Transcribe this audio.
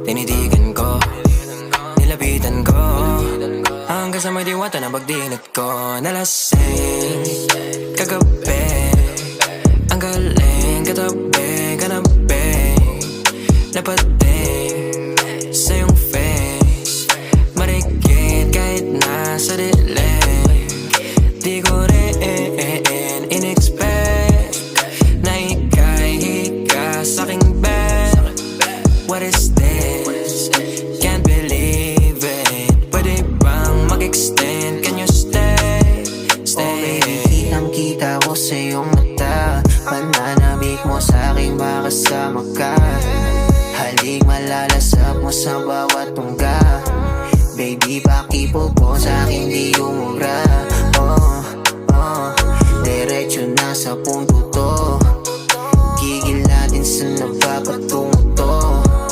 Tinitigan ko, nilapitan ko, hanggang sa may diwata na pagdilat ko. Nalasing kagabi, ang galing katabi, kanabi, napating sa iyong face, marikit kahit nasa dilim. Di ko rin in-expect na ika'y hika sa'king bed. What is this? Can't believe it. Pwede bang mag-extend? Can you stay? Stay. Oh baby, kitang-kita ko sa iyong mata, pananabik mo sa'king makasama ka. Halik malalasap mo sa bawat tungga. Baby, pakipog mo sa'king di umubra. Diretso na sa punto